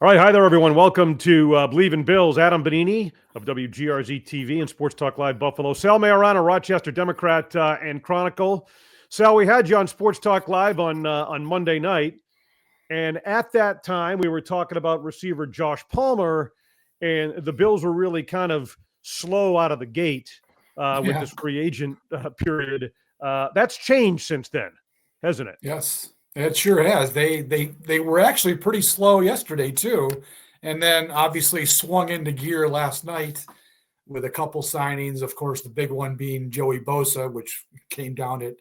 All right, hi there, everyone. Welcome to Believe in Bills. Adam Benigni of WGRZ TV and Sports Talk Live Buffalo. Sal Maiorana, Rochester Democrat and Chronicle. Sal, we had you on Sports Talk Live on Monday night, and at that time we were talking about receiver Josh Palmer, and the Bills were really kind of slow out of the gate with Yeah. this free agent period. That's changed since then, hasn't it? Yes, it sure has. They were actually pretty slow yesterday too, and then obviously swung into gear last night with a couple signings. Of course, the big one being Joey Bosa, which came down at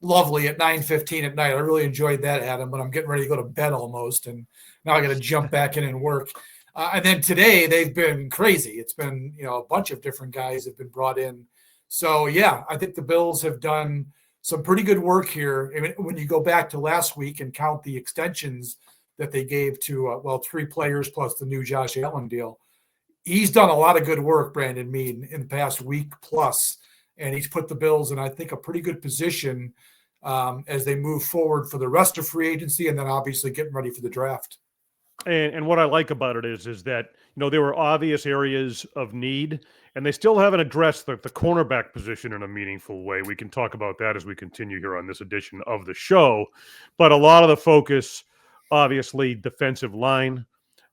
lovely at 9:15 at night. I really enjoyed that, Adam. But I'm getting ready to go to bed almost, and now I got to jump back in and work. And then today they've been crazy. It's been a bunch of different guys have been brought in. So yeah, I think the Bills have done some pretty good work here. I mean, when you go back to last week and count the extensions that they gave to three players plus the new Josh Allen deal, he's done a lot of good work, Brandon Beane, in the past week plus, and he's put the Bills in, I think, a pretty good position as they move forward for the rest of free agency, and then obviously getting ready for the draft. And what I like about it is that there were obvious areas of need, and they still haven't addressed the cornerback position in a meaningful way. We can talk about that as we continue here on this edition of the show. But a lot of the focus, obviously, defensive line,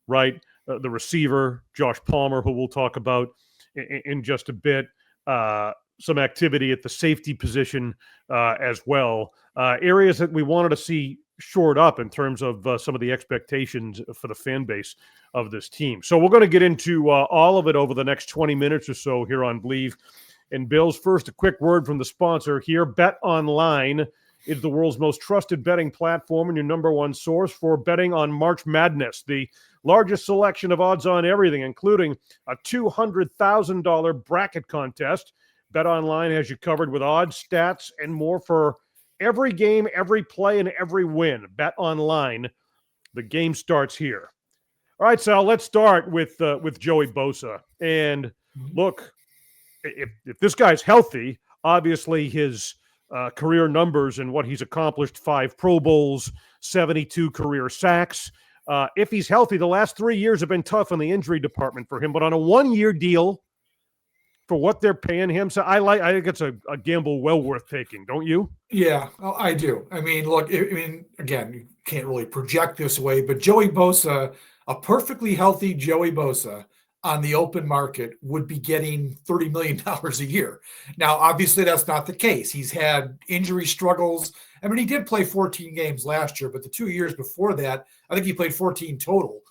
right? The receiver, Josh Palmer, who we'll talk about in just a bit. Some activity at the safety position as well. Areas that we wanted to see shored up in terms of some of the expectations for the fan base of this team. So we're going to get into all of it over the next 20 minutes or so here on Believe in Bills. First, a quick word from the sponsor here. Bet Online is the world's most trusted betting platform and your number one source for betting on March Madness, the largest selection of odds on everything, including a $200,000 bracket contest. Bet Online has you covered with odds, stats, and more for every game, every play, and every win. Bet Online. The game starts here. All right, Sal, let's start with Joey Bosa. And look, if this guy's healthy, obviously his career numbers and what he's accomplished, 5 Pro Bowls, 72 career sacks. If he's healthy, the last 3 years have been tough in the injury department for him. But on a 1-year deal, for what they're paying him, so I think it's a gamble well worth taking, don't you? Yeah, I do. I mean, look, again, you can't really project this way, but Joey Bosa, a perfectly healthy Joey Bosa on the open market would be getting $30 million a year. Now, obviously, that's not the case. He's had injury struggles. I mean, he did play 14 games last year, but the 2 years before that, I think he played 14 total.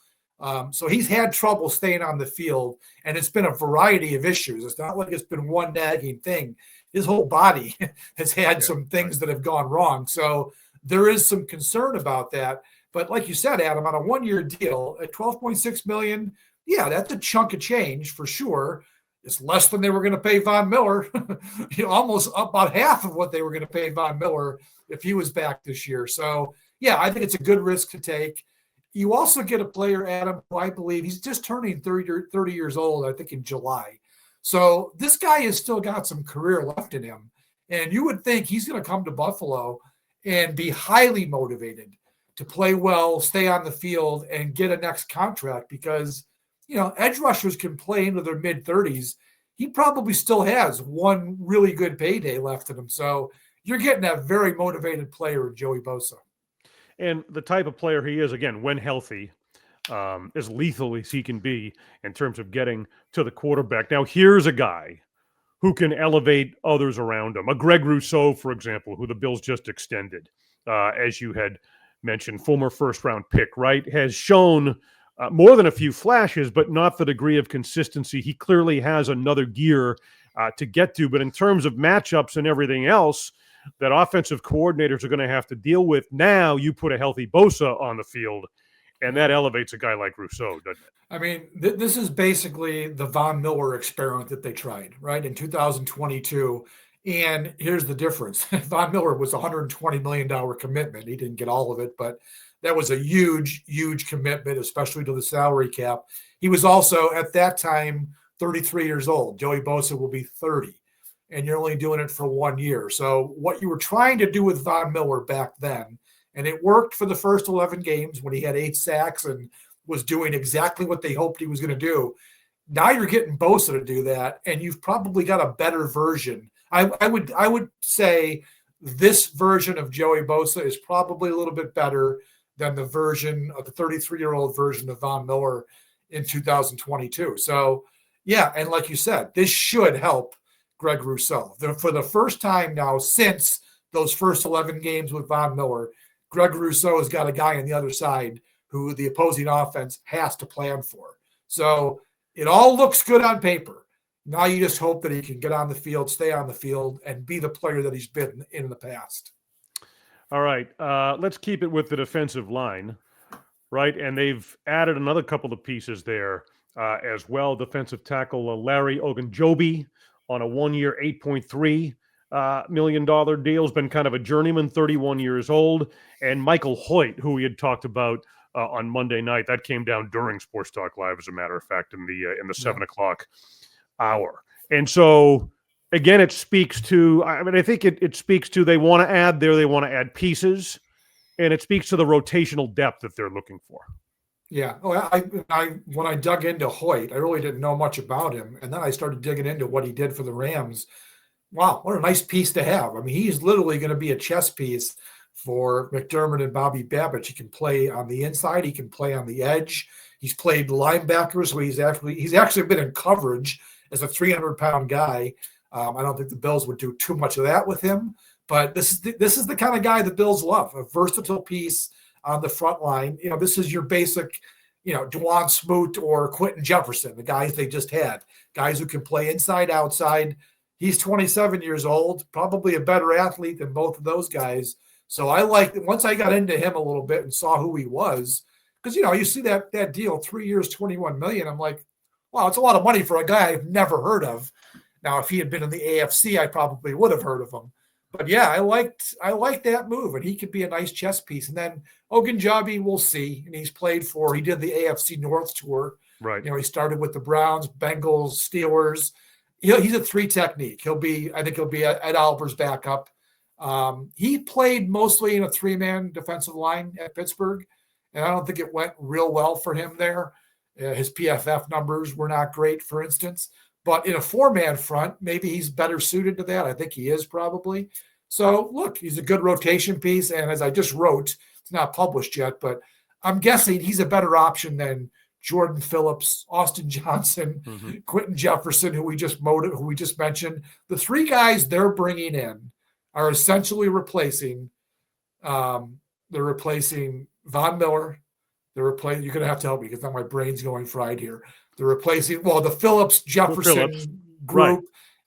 So he's had trouble staying on the field, and it's been a variety of issues. It's not like it's been one nagging thing. His whole body has had some things that have gone wrong. So there is some concern about that. But like you said, Adam, on a 1-year deal at $12.6 million, yeah, that's a chunk of change for sure. It's less than they were going to pay Von Miller, almost about half of what they were going to pay Von Miller if he was back this year. So, yeah, I think it's a good risk to take. You also get a player, Adam, who I believe he's just turning 30 years old, I think in July. So this guy has still got some career left in him. And you would think he's going to come to Buffalo and be highly motivated to play well, stay on the field, and get a next contract because, edge rushers can play into their mid-30s. He probably still has one really good payday left in him. So you're getting a very motivated player in Joey Bosa. And the type of player he is, again, when healthy, as lethal as he can be in terms of getting to the quarterback. Now, here's a guy who can elevate others around him. A Greg Rousseau, for example, who the Bills just extended, as you had mentioned, former first-round pick, right, has shown more than a few flashes, but not the degree of consistency. He clearly has another gear to get to. But in terms of matchups and everything else that offensive coordinators are going to have to deal with, now you put a healthy Bosa on the field, and that elevates a guy like Rousseau, doesn't it? I mean, this is basically the Von Miller experiment that they tried, right, in 2022. And here's the difference. Von Miller was a $120 million commitment. He didn't get all of it, but that was a huge, huge commitment, especially to the salary cap. He was also, at that time, 33 years old. Joey Bosa will be 30. And you're only doing it for 1 year. So what you were trying to do with Von Miller back then, and it worked for the first 11 games when he had 8 sacks and was doing exactly what they hoped he was going to do. Now you're getting Bosa to do that, and you've probably got a better version. I would say this version of Joey Bosa is probably a little bit better than the version of the 33-year-old version of Von Miller in 2022. So, yeah, and like you said, this should help Greg Rousseau. For the first time now since those first 11 games with Von Miller, Greg Rousseau has got a guy on the other side who the opposing offense has to plan for. So it all looks good on paper. Now you just hope that he can get on the field, stay on the field, and be the player that he's been in the past. All right, let's keep it with the defensive line, right? And they've added another couple of pieces there as well. Defensive tackle Larry Ogunjobi on a 1-year, $8.3 million deal. Has been kind of a journeyman, 31 years old. And Michael Hoyt, who we had talked about on Monday night, that came down during Sports Talk Live, as a matter of fact, in the 7 o'clock hour. And so, again, it speaks to, I think it speaks to they want to add pieces, and it speaks to the rotational depth that they're looking for. Yeah. When I dug into Hoyt, I really didn't know much about him. And then I started digging into what he did for the Rams. Wow, what a nice piece to have. I mean, he's literally going to be a chess piece for McDermott and Bobby Babbitt. He can play on the inside. He can play on the edge. He's played linebacker, so he's actually been in coverage as a 300-pound guy. I don't think the Bills would do too much of that with him, but this is the kind of guy the Bills love, a versatile piece on the front line. This is your basic, Dwan Smoot or Quentin Jefferson, the guys they just had, guys who can play inside, outside. He's 27 years old, probably a better athlete than both of those guys. So I liked it. Once I got into him a little bit and saw who he was, because, you see that deal, 3 years, $21 million. I'm like, wow, it's a lot of money for a guy I've never heard of. Now, if he had been in the AFC, I probably would have heard of him. But yeah, I liked that move, and he could be a nice chess piece. And then Ogunjobi, we'll see. And he did the AFC North tour. Right. He started with the Browns, Bengals, Steelers. He's a 3 technique. I think he'll be Ed Oliver's backup. He played mostly in a 3-man defensive line at Pittsburgh, and I don't think it went real well for him there. His PFF numbers were not great, for instance. But in a 4-man front, maybe he's better suited to that. I think he is probably. So, look, he's a good rotation piece. And as I just wrote, it's not published yet, but I'm guessing he's a better option than Jordan Phillips, Austin Johnson, Quentin Jefferson, who we just mentioned. The 3 guys they're bringing in are essentially replacing Von Miller. You're going to have to help me because now my brain's going fried here. They're replacing, the Phillips Jefferson group. Right.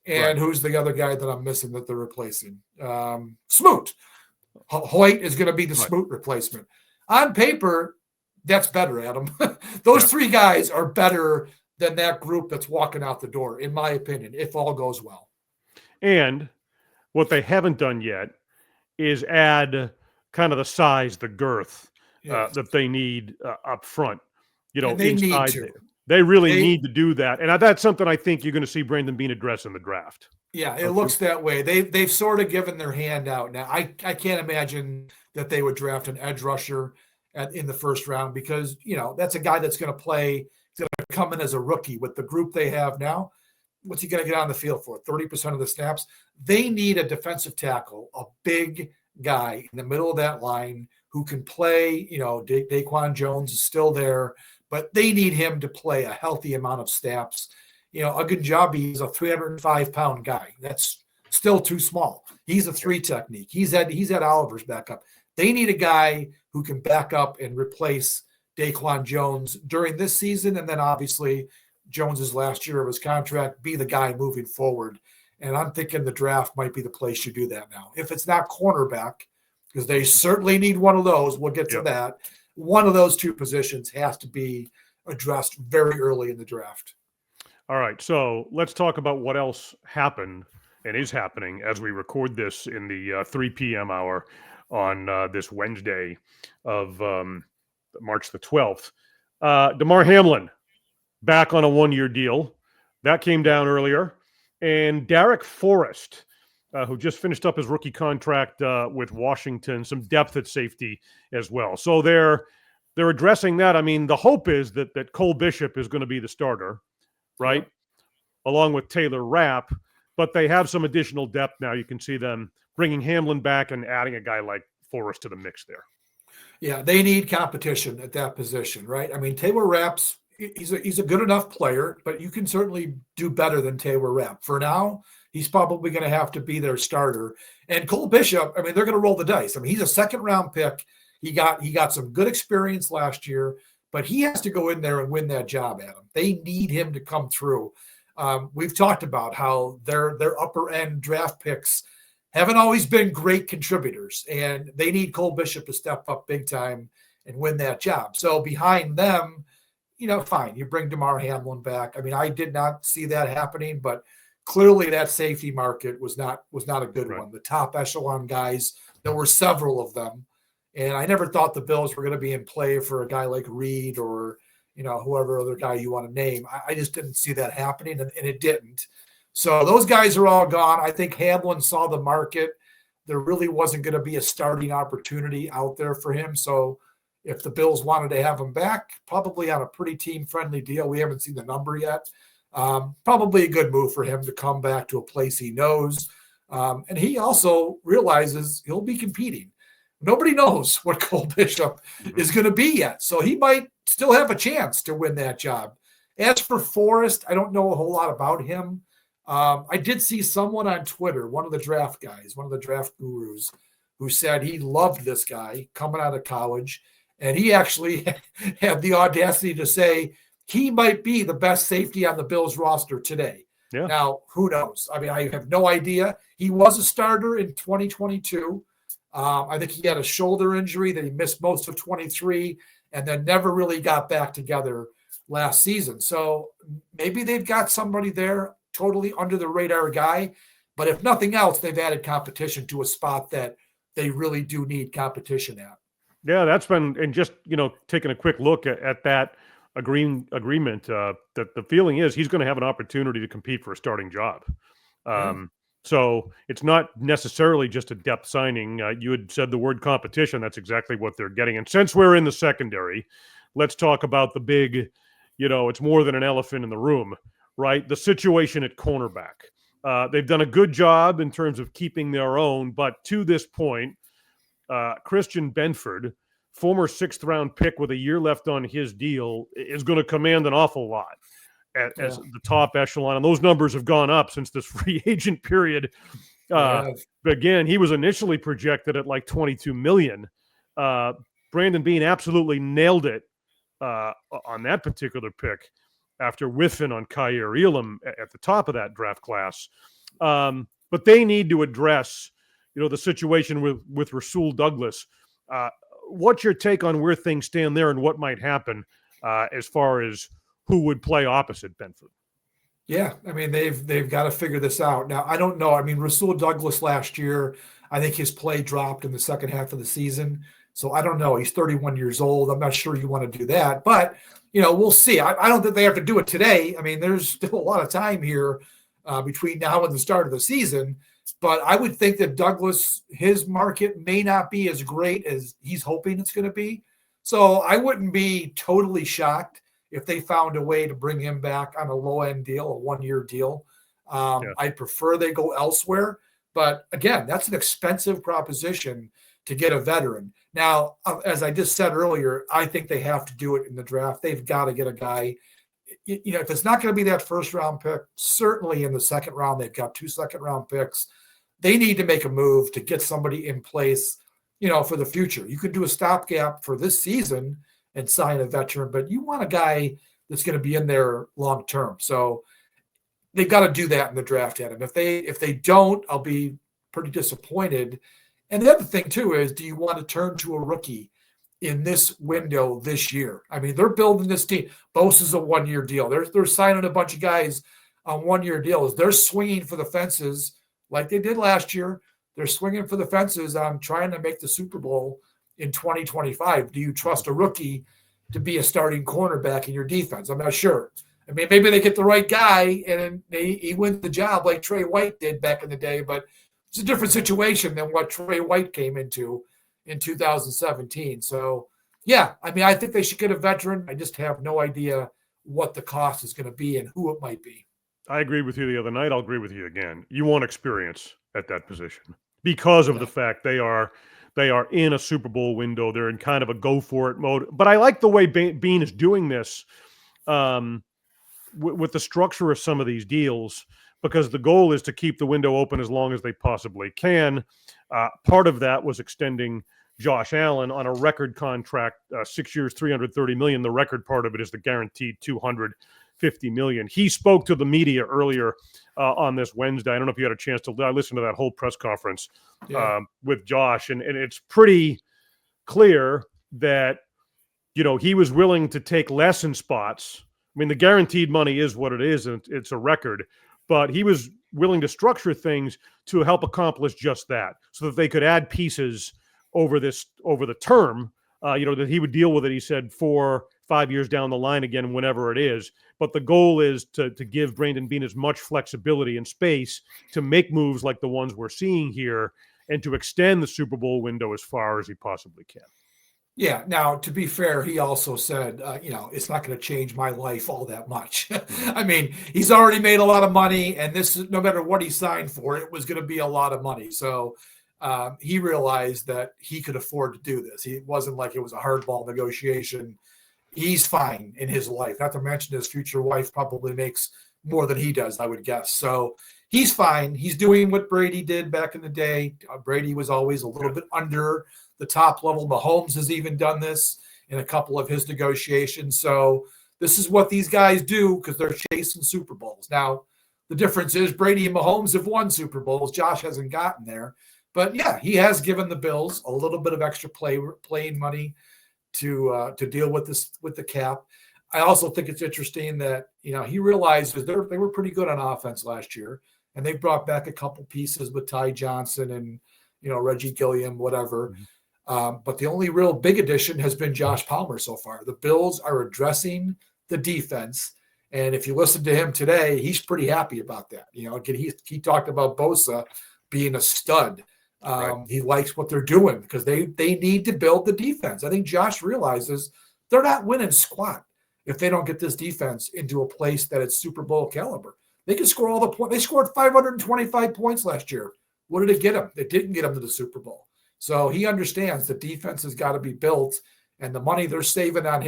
And who's the other guy that I'm missing that they're replacing? Smoot. Hoyt is going to be the Smoot replacement. On paper, that's better, Adam. Those 3 guys are better than that group that's walking out the door, in my opinion, if all goes well. And what they haven't done yet is add kind of the size, the girth that they need up front. They inside need to. there. They really need to do that. And that's something I think you're going to see Brandon Beane address in the draft. Yeah, it looks that way. They've sort of given their hand out now. I can't imagine that they would draft an edge rusher in the first round because, that's a guy that's going to play, he's going to come in as a rookie with the group they have now. What's he going to get on the field for? 30% of the snaps? They need a defensive tackle, a big guy in the middle of that line who can play. Daquan Jones is still there, but they need him to play a healthy amount of snaps. Ogunjobi is a 305-pound guy. That's still too small. He's a 3 technique. He's at Oliver's backup. They need a guy who can back up and replace Daquan Jones during this season, and then obviously Jones's last year of his contract, be the guy moving forward. And I'm thinking the draft might be the place you do that now. If it's not cornerback, because they certainly need one of those, we'll get to that. One of those 2 positions has to be addressed very early in the draft. All right, so let's talk about what else happened and is happening as we record this in the 3 p.m. hour on this Wednesday of March the 12th. Damar Hamlin back on a 1-year deal. That came down earlier. And Derek Forrest, who just finished up his rookie contract with Washington, some depth at safety as well. So they're they're addressing that. I mean, the hope is that Cole Bishop is going to be the starter, right? Along with Taylor Rapp, but they have some additional depth now. You can see them bringing Hamlin back and adding a guy like Forrest to the mix there. Yeah, they need competition at that position, right? I mean, Taylor Rapp's he's a good enough player, but you can certainly do better than Taylor Rapp. For now, he's probably going to have to be their starter. And Cole Bishop, I mean, they're going to roll the dice. I mean, he's a second-round pick. He got some good experience last year, but he has to go in there and win that job, Adam. They need him to come through. We've talked about how their upper-end draft picks haven't always been great contributors, and they need Cole Bishop to step up big time and win that job. So behind them, fine, you bring Damar Hamlin back. I mean, I did not see that happening, but clearly that safety market was not a good one. The top echelon guys, there were several of them, and I never thought the Bills were going to be in play for a guy like Reed or whoever other guy you want to name. I just didn't see that happening, and it didn't. So those guys are all gone. I think Hamlin saw the market. There really wasn't going to be a starting opportunity out there for him. So if the Bills wanted to have him back, probably on a pretty team-friendly deal, we haven't seen the number yet. Probably a good move for him to come back to a place he knows. And he also realizes he'll be competing. Nobody knows what Cole Bishop is going to be yet. So he might still have a chance to win that job. As for Forrest, I don't know a whole lot about him. I did see someone on Twitter, one of the draft guys, one of the draft gurus, who said he loved this guy coming out of college. And he actually had the audacity to say he might be the best safety on the Bills roster today. Yeah. Now, who knows? I mean, I have no idea. He was a starter in 2022. I think he had a shoulder injury that he missed most of 23 and then never really got back together last season. So maybe they've got somebody there, totally under the radar guy. But if nothing else, they've added competition to a spot that they really do need competition at. Yeah, that's been, and just, taking a quick look at that agreement, that the feeling is he's going to have an opportunity to compete for a starting job. So it's not necessarily just a depth signing. You had said the word competition. That's exactly what they're getting. And since we're in the secondary, let's talk about the big, it's more than an elephant in the room, right? The situation at cornerback. They've done a good job in terms of keeping their own, but to this point, Christian Benford, former 6th-round pick with a year left on his deal, is going to command an awful lot as the top echelon. And those numbers have gone up since this free agent period. Again, he was initially projected at like $22 million. Brandon Beane absolutely nailed it on that particular pick after whiffing on Kyer Elam at the top of that draft class. But they need to address the situation with Rasul Douglas. What's your take on where things stand there and what might happen as far as who would play opposite Benford? Yeah, I mean, they've got to figure this out. Now, I don't know. I mean, Rasul Douglas last year, I think his play dropped in the second half of the season. So I don't know. He's 31 years old. I'm not sure you want to do that. But, we'll see. I don't think they have to do it today. I mean, there's still a lot of time here between now and the start of the season. But I would think that Douglas, his market may not be as great as he's hoping it's going to be. So I wouldn't be totally shocked if they found a way to bring him back on a low-end deal, a one-year deal. I prefer they go elsewhere. But, again, that's an expensive proposition to get a veteran. Now, as I just said earlier, I think they have to do it in the draft. They've got to get a guy. If it's not going to be that first-round pick, certainly in the second round, they've got 2 second-round picks. They need to make a move to get somebody in place, for the future. You could do a stopgap for this season and sign a veteran, but you want a guy that's going to be in there long term. So they've got to do that in the draft, Adam. If they don't, I'll be pretty disappointed. And the other thing too is, do you want to turn to a rookie in this window this year? I mean, they're building this team. Bosa's a 1-year deal. They're signing a bunch of guys on 1-year deals. They're swinging for the fences like they did last year. They're swinging for the fences on trying to make the Super Bowl in 2025. Do you trust a rookie to be a starting cornerback in your defense? I'm not sure. I mean, maybe they get the right guy and he wins the job like Trey White did back in the day, but it's a different situation than what Trey White came into in 2017. So Yeah, I mean, I think they should get a veteran. I just have no idea what the cost is going to be and who it might be. I agreed with you the other night. I'll agree with you again. You want experience at that position because of Yeah. the fact they are in a Super Bowl window. They're in kind of a go for it mode. But I like the way Beane is doing this with the structure of some of these deals, because the goal is to keep the window open as long as they possibly can. Part of that was extending Josh Allen on a record contract, 6 years, $330 million. The record part of it is the guaranteed $250 million. He spoke to the media earlier on this Wednesday. I don't know if you had a chance to listen to that whole press conference with Josh, and it's pretty clear that, you know, he was willing to take less in spots. I mean, the guaranteed money is what it is, and it's a record, but he was willing to structure things to help accomplish just that, so that they could add pieces over the term, that he would deal with it, he said, 4-5 years down the line again, whenever it is. But the goal is to give Brandon Beane as much flexibility and space to make moves like the ones we're seeing here, and to extend the Super Bowl window as far as he possibly can. Yeah. Now, to be fair, he also said, it's not going to change my life all that much. I mean, he's already made a lot of money, and this is, no matter what he signed for, it was going to be a lot of money. So he realized that he could afford to do this. It wasn't like it was a hardball negotiation. He's fine in his life. Not to mention his future wife probably makes more than he does, I would guess. So he's fine. He's doing what Brady did back in the day. Brady was always a little bit under the top level. Mahomes has even done this in a couple of his negotiations. So this is what these guys do because they're chasing Super Bowls. Now, the difference is Brady and Mahomes have won Super Bowls. Josh hasn't gotten there. But, yeah, he has given the Bills a little bit of extra playing money to deal with this, with the cap. I also think it's interesting that, he realizes they were pretty good on offense last year, and they brought back a couple pieces with Ty Johnson and, Reggie Gilliam, whatever. Mm-hmm. But the only real big addition has been Josh Palmer so far. The Bills are addressing the defense. And if you listen to him today, he's pretty happy about that. He talked about Bosa being a stud. Right. He likes what they're doing because they need to build the defense. I think Josh realizes they're not winning squat if they don't get this defense into a place that it's Super Bowl caliber. They can score all the points. They scored 525 points last year. What did it get them? It didn't get them to the Super Bowl. So he understands the defense has got to be built, and the money they're saving on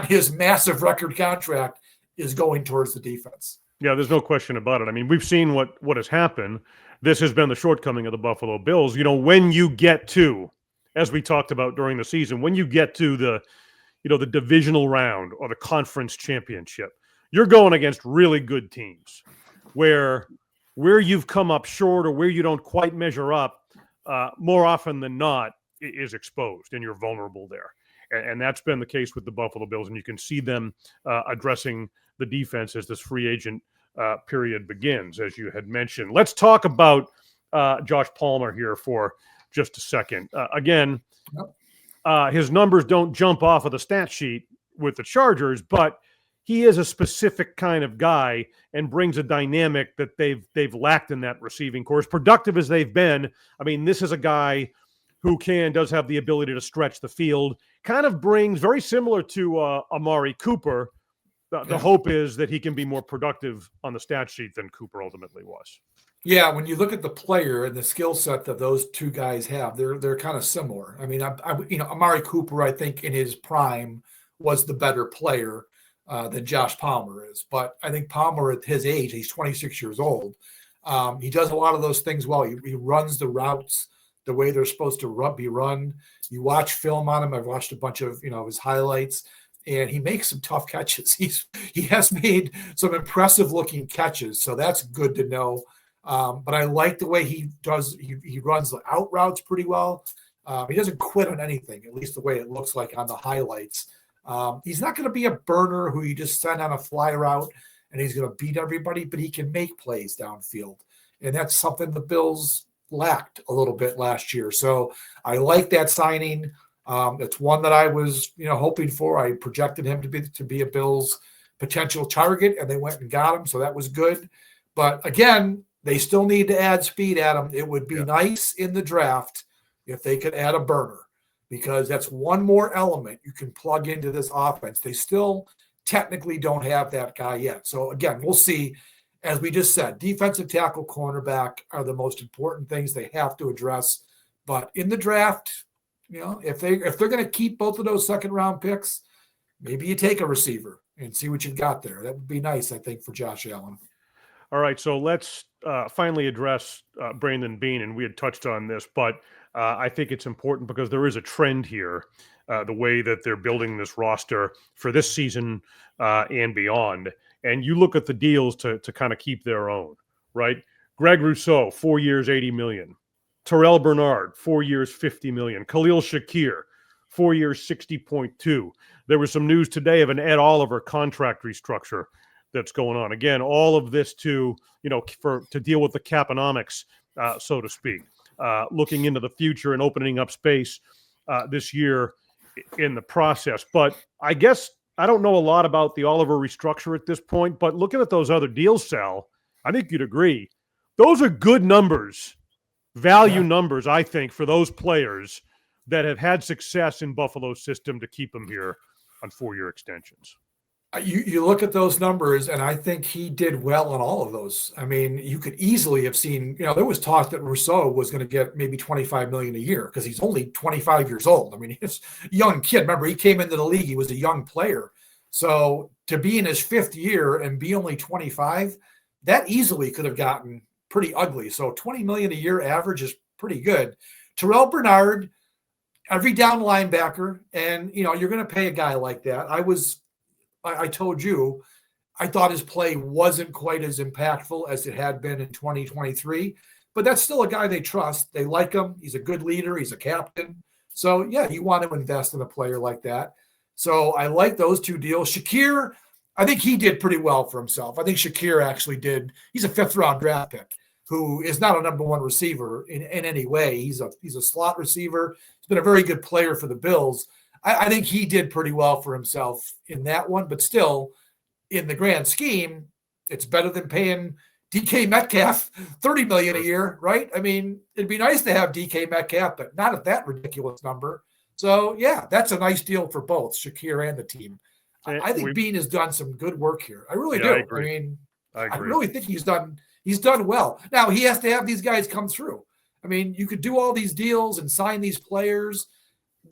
his massive record contract is going towards the defense. Yeah, there's no question about it. I mean, we've seen what has happened. This has been the shortcoming of the Buffalo Bills. When you get to, as we talked about during the season, when you get to the divisional round or the conference championship, you're going against really good teams where you've come up short or where you don't quite measure up. More often than not, is exposed, and you're vulnerable there. And that's been the case with the Buffalo Bills, and you can see them addressing the defense as this free agent period begins, as you had mentioned. Let's talk about Josh Palmer here for just a second. Again, his numbers don't jump off of the stat sheet with the Chargers, but he is a specific kind of guy and brings a dynamic that they've lacked in that receiving corps. As productive as they've been, I mean, this is a guy who does have the ability to stretch the field. Kind of brings, very similar to Amari Cooper. The hope is that he can be more productive on the stat sheet than Cooper ultimately was. Yeah, when you look at the player and the skill set that those two guys have, they're kind of similar. I mean, Amari Cooper, I think in his prime was the better player than Josh Palmer is. But I think Palmer at his age, he's 26 years old. He does a lot of those things well. He runs the routes the way they're supposed to be run. You watch film on him. I've watched a bunch of his highlights, and he makes some tough catches. He has made some impressive looking catches, so that's good to know. But I like the way he does. He runs the out routes pretty well. He doesn't quit on anything, at least the way it looks like on the highlights. He's not going to be a burner who you just send on a fly route and he's going to beat everybody, but he can make plays downfield. And that's something the Bills lacked a little bit last year. So I like that signing. It's one that I was, hoping for. I projected him to be a Bills potential target, and they went and got him. So that was good. But again, they still need to add speed at him. It would be nice in the draft if they could add a burner, because that's one more element you can plug into this offense. They still technically don't have that guy yet. So again, we'll see. As we just said, defensive tackle, cornerback are the most important things they have to address. But in the draft, if they're going to keep both of those second round picks, maybe you take a receiver and see what you've got there. That would be nice, I think, for Josh Allen. All right, so let's finally address Brandon Beane, and we had touched on this, but I think it's important because there is a trend here, the way that they're building this roster for this season and beyond. And you look at the deals to kind of keep their own, right? Greg Rousseau, 4 years, $80 million. Terrel Bernard, 4 years, $50 million. Khalil Shakir, 4 years, $60.2. There was some news today of an Ed Oliver contract restructure that's going on. Again, all of this to deal with the caponomics, so to speak, looking into the future and opening up space this year in the process. But I guess I don't know a lot about the Oliver restructure at this point, but looking at those other deals, Sal, I think you'd agree. Those are good numbers, value numbers, I think, for those players that have had success in Buffalo's system to keep them here on 4-year extensions. You look at those numbers, and I think he did well on all of those. I mean, you could easily have seen, there was talk that Rousseau was going to get maybe $25 million a year because he's only 25 years old. I mean, he's a young kid. Remember, he came into the league. He was a young player. So to be in his 5th year and be only 25, that easily could have gotten pretty ugly. So $20 million a year average is pretty good. Terrel Bernard, every down linebacker, and, you're going to pay a guy like that. I told you, I thought his play wasn't quite as impactful as it had been in 2023, but that's still a guy they trust. They like him. He's a good leader. He's a captain. So, yeah, you want to invest in a player like that. So I like those two deals. Shakir, I think he did pretty well for himself. I think Shakir actually did. He's a 5th-round draft pick who is not a number 1 receiver in any way. He's a slot receiver. He's been a very good player for the Bills. I think he did pretty well for himself in that one, but still, in the grand scheme, it's better than paying DK Metcalf $30 million a year, right? I mean, it'd be nice to have DK Metcalf, but not at that ridiculous number. So, yeah, that's a nice deal for both Shakir and the team. I think Beane has done some good work here. I really do. I agree. I really think he's done well. Now, he has to have these guys come through. I mean, you could do all these deals and sign these players.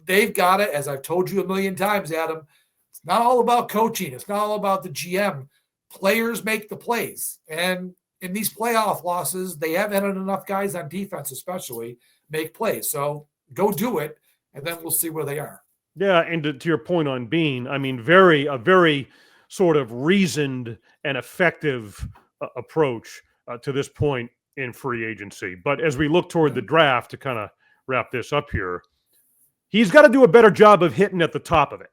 They've got it, as I've told you a million times, Adam. It's not all about coaching. It's not all about the GM. Players make the plays. And in these playoff losses, they haven't had enough guys on defense, especially, make plays. So go do it, and then we'll see where they are. Yeah, and to your point on Beane, I mean, a very sort of reasoned and effective approach to this point in free agency. But as we look toward the draft, to kind of wrap this up here, he's got to do a better job of hitting at the top of it.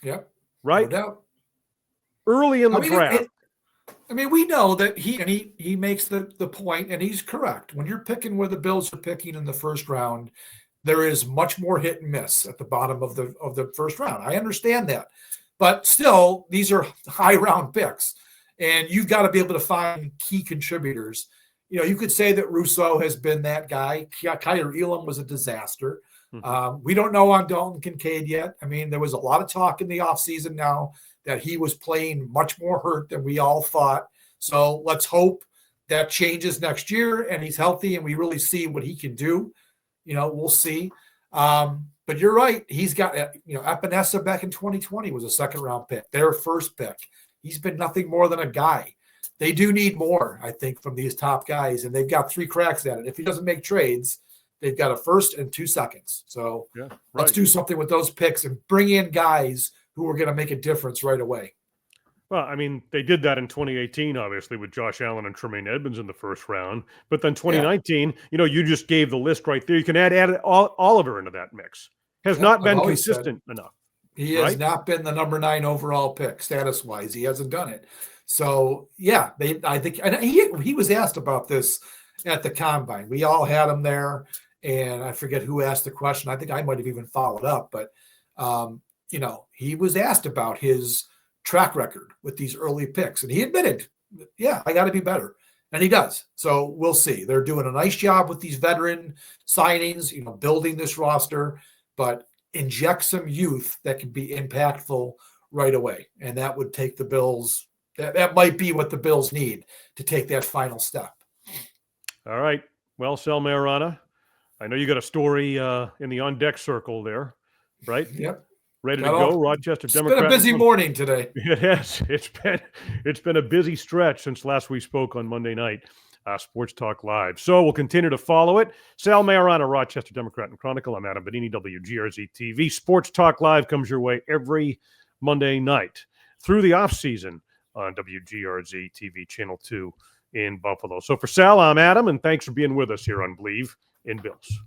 Yep. Right? No doubt. Early in the draft. We know that he makes the point, and he's correct. When you're picking where the Bills are picking in the first round, there is much more hit and miss at the bottom of the first round. I understand that. But still, these are high round picks, and you've got to be able to find key contributors. You could say that Rousseau has been that guy. Kyer Elam was a disaster. We don't know on Dalton Kincaid yet. I mean, there was a lot of talk in the offseason now that he was playing much more hurt than we all thought. So let's hope that changes next year and he's healthy and we really see what he can do. We'll see. But you're right. He's got, Epinesa back in 2020 was a 2nd-round pick, their first pick. He's been nothing more than a guy. They do need more, I think, from these top guys, and they've got 3 cracks at it. If he doesn't make trades, they've got a 1st and 2 seconds. So let's do something with those picks and bring in guys who are going to make a difference right away. Well, I mean, they did that in 2018, obviously, with Josh Allen and Tremaine Edmonds in the first round. But then 2019, you just gave the list right there. You can add Oliver into that mix. Has not been consistent enough. He has not been the number 9 overall pick status-wise. He hasn't done it. So, yeah, I think – and he was asked about this at the Combine. We all had him there, and I forget who asked the question. I think I might have even followed up. But, he was asked about his track record with these early picks. And he admitted, I got to be better. And he does. So we'll see. They're doing a nice job with these veteran signings, building this roster. but inject some youth that can be impactful right away. And that would take the Bills. That might be what the Bills need to take that final step. All right. Well, Sal Maiorana, I know you got a story in the on-deck circle there, right? Yep. Ready to go, Rochester Democrat. It's been a busy morning today. It has. It's been a busy stretch since last we spoke on Monday night. Sports Talk Live. So we'll continue to follow it. Sal Maiorana, Rochester Democrat and Chronicle. I'm Adam Benigni, WGRZ TV. Sports Talk Live comes your way every Monday night through the offseason on WGRZ TV, Channel 2 in Buffalo. So for Sal, I'm Adam, and thanks for being with us here on Believe in Bills.